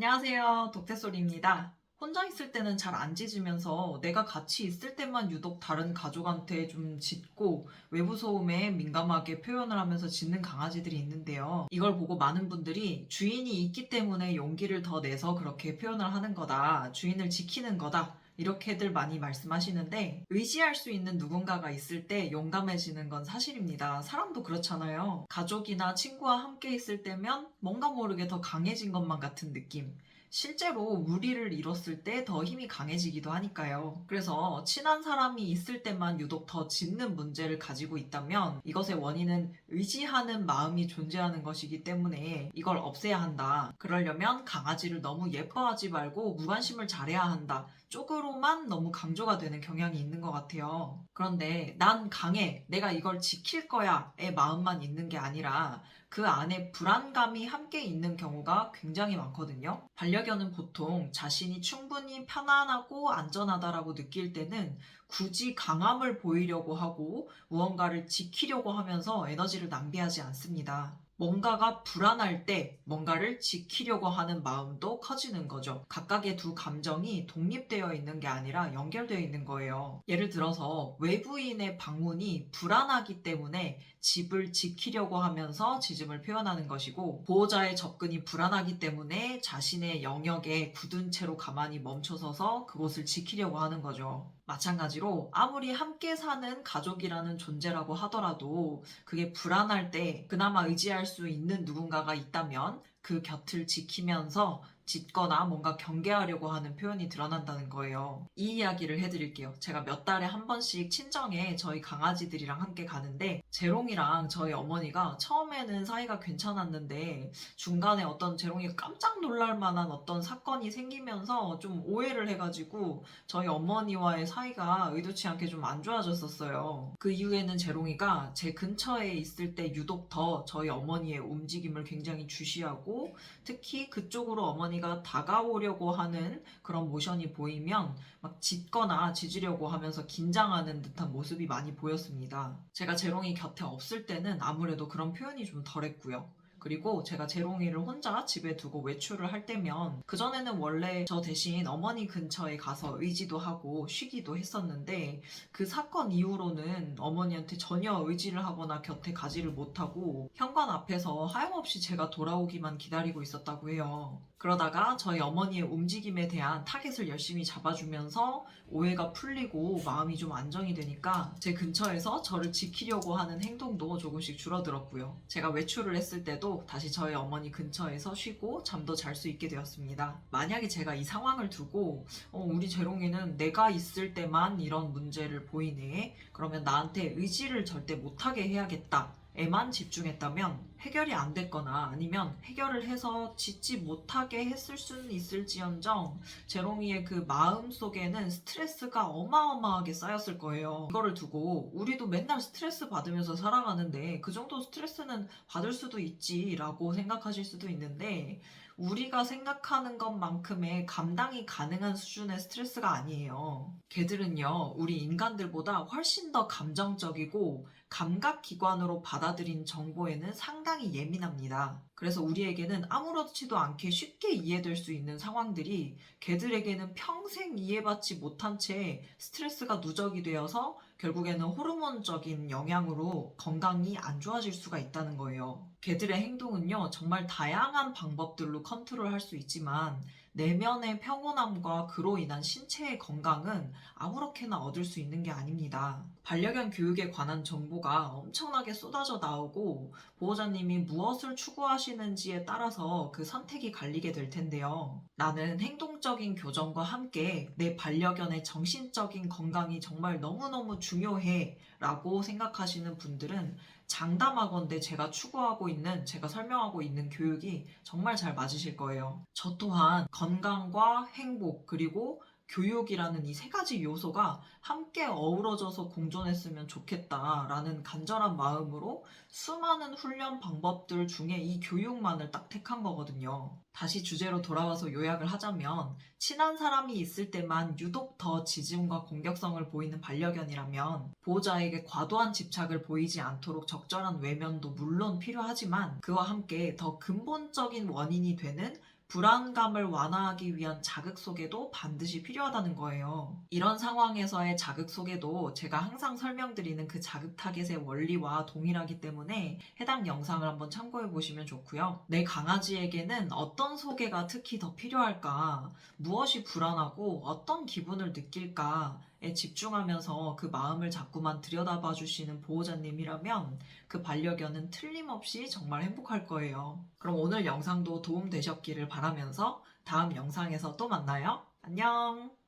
안녕하세요. 독태소리입니다. 혼자 있을 때는 잘 안 짖으면서 내가 같이 있을 때만 유독 다른 가족한테 좀 짖고 외부 소음에 민감하게 표현을 하면서 짖는 강아지들이 있는데요. 이걸 보고 많은 분들이 주인이 있기 때문에 용기를 더 내서 그렇게 표현을 하는 거다. 주인을 지키는 거다. 이렇게들 많이 말씀하시는데 의지할 수 있는 누군가가 있을 때 용감해지는 건 사실입니다. 사람도 그렇잖아요. 가족이나 친구와 함께 있을 때면 뭔가 모르게 더 강해진 것만 같은 느낌. 실제로 무리를 이뤘을 때 더 힘이 강해지기도 하니까요. 그래서 친한 사람이 있을 때만 유독 더 짖는 문제를 가지고 있다면 이것의 원인은 의지하는 마음이 존재하는 것이기 때문에 이걸 없애야 한다. 그러려면 강아지를 너무 예뻐하지 말고 무관심을 잘해야 한다. 쪽으로만 너무 강조가 되는 경향이 있는 것 같아요. 그런데 난 강해, 내가 이걸 지킬 거야의 마음만 있는 게 아니라 그 안에 불안감이 함께 있는 경우가 굉장히 많거든요. 반려견은 보통 자신이 충분히 편안하고 안전하다라고 느낄 때는 굳이 강함을 보이려고 하고 무언가를 지키려고 하면서 에너지를 낭비하지 않습니다. 뭔가가 불안할 때 뭔가를 지키려고 하는 마음도 커지는 거죠. 각각의 두 감정이 독립되어 있는 게 아니라 연결되어 있는 거예요. 예를 들어서 외부인의 방문이 불안하기 때문에 집을 지키려고 하면서 짖음을 표현하는 것이고, 보호자의 접근이 불안하기 때문에 자신의 영역에 굳은 채로 가만히 멈춰서서 그곳을 지키려고 하는 거죠. 마찬가지로 아무리 함께 사는 가족이라는 존재라고 하더라도 그게 불안할 때 그나마 의지할 수 있는 누군가가 있다면 그 곁을 지키면서 짖거나 뭔가 경계하려고 하는 표현이 드러난다는 거예요. 이 이야기를 해드릴게요. 제가 몇 달에 한 번씩 친정에 저희 강아지들이랑 함께 가는데 재롱이랑 저희 어머니가 처음에는 사이가 괜찮았는데 중간에 어떤 재롱이가 깜짝 놀랄 만한 어떤 사건이 생기면서 좀 오해를 해가지고 저희 어머니와의 사이가 의도치 않게 좀 안 좋아졌었어요. 그 이후에는 재롱이가 제 근처에 있을 때 유독 더 저희 어머니의 움직임을 굉장히 주시하고, 특히 그쪽으로 어머니가 다가오려고 하는 그런 모션이 보이면 막 짖거나 짖으려고 하면서 긴장하는 듯한 모습이 많이 보였습니다. 제가 재롱이 곁에 없을 때는 아무래도 그런 표현이 좀 덜했고요. 그리고 제가 재롱이를 혼자 집에 두고 외출을 할 때면, 그전에는 원래 저 대신 어머니 근처에 가서 의지도 하고 쉬기도 했었는데 그 사건 이후로는 어머니한테 전혀 의지를 하거나 곁에 가지를 못하고 현관 앞에서 하염없이 제가 돌아오기만 기다리고 있었다고 해요. 그러다가 저희 어머니의 움직임에 대한 타겟을 열심히 잡아주면서 오해가 풀리고 마음이 좀 안정이 되니까 제 근처에서 저를 지키려고 하는 행동도 조금씩 줄어들었고요. 제가 외출을 했을 때도 다시 저희 어머니 근처에서 쉬고 잠도 잘 수 있게 되었습니다. 만약에 제가 이 상황을 두고 우리 재롱이는 내가 있을 때만 이런 문제를 보이네, 그러면 나한테 의지를 절대 못하게 해야겠다 에만 집중했다면 해결이 안 됐거나 아니면 해결을 해서 짖지 못하게 했을 수는 있을지언정 재롱이의 그 마음 속에는 스트레스가 어마어마하게 쌓였을 거예요. 이거를 두고 우리도 맨날 스트레스 받으면서 살아가는데 그 정도 스트레스는 받을 수도 있지라고 생각하실 수도 있는데, 우리가 생각하는 것만큼의 감당이 가능한 수준의 스트레스가 아니에요. 걔들은요, 우리 인간들보다 훨씬 더 감정적이고 감각기관으로 받아들인 정보에는 상당히 예민합니다. 그래서 우리에게는 아무렇지도 않게 쉽게 이해될 수 있는 상황들이 걔들에게는 평생 이해받지 못한 채 스트레스가 누적이 되어서 결국에는 호르몬적인 영향으로 건강이 안 좋아질 수가 있다는 거예요. 걔들의 행동은요, 정말 다양한 방법들로 컨트롤할 수 있지만 내면의 평온함과 그로 인한 신체의 건강은 아무렇게나 얻을 수 있는 게 아닙니다. 반려견 교육에 관한 정보가 엄청나게 쏟아져 나오고 보호자님이 무엇을 추구하시는지에 따라서 그 선택이 갈리게 될 텐데요. 나는 행동적인 교정과 함께 내 반려견의 정신적인 건강이 정말 너무너무 중요해 라고 생각하시는 분들은 장담하건대 제가 설명하고 있는 교육이 정말 잘 맞으실 거예요. 저 또한 건강과 행복 그리고 교육이라는 이 세 가지 요소가 함께 어우러져서 공존했으면 좋겠다라는 간절한 마음으로 수많은 훈련 방법들 중에 이 교육만을 딱 택한 거거든요. 다시 주제로 돌아와서 요약을 하자면, 친한 사람이 있을 때만 유독 더 짖음과 공격성을 보이는 반려견이라면 보호자에게 과도한 집착을 보이지 않도록 적절한 외면도 물론 필요하지만 그와 함께 더 근본적인 원인이 되는 불안감을 완화하기 위한 자극 소개도 반드시 필요하다는 거예요. 이런 상황에서의 자극 소개도 제가 항상 설명드리는 그 자극 타겟의 원리와 동일하기 때문에 해당 영상을 한번 참고해 보시면 좋고요. 내 강아지에게는 어떤 소개가 특히 더 필요할까? 무엇이 불안하고 어떤 기분을 느낄까에 집중하면서 그 마음을 자꾸만 들여다봐 주시는 보호자님이라면 그 반려견은 틀림없이 정말 행복할 거예요. 그럼 오늘 영상도 도움 되셨기를 바라면서 다음 영상에서 또 만나요. 안녕!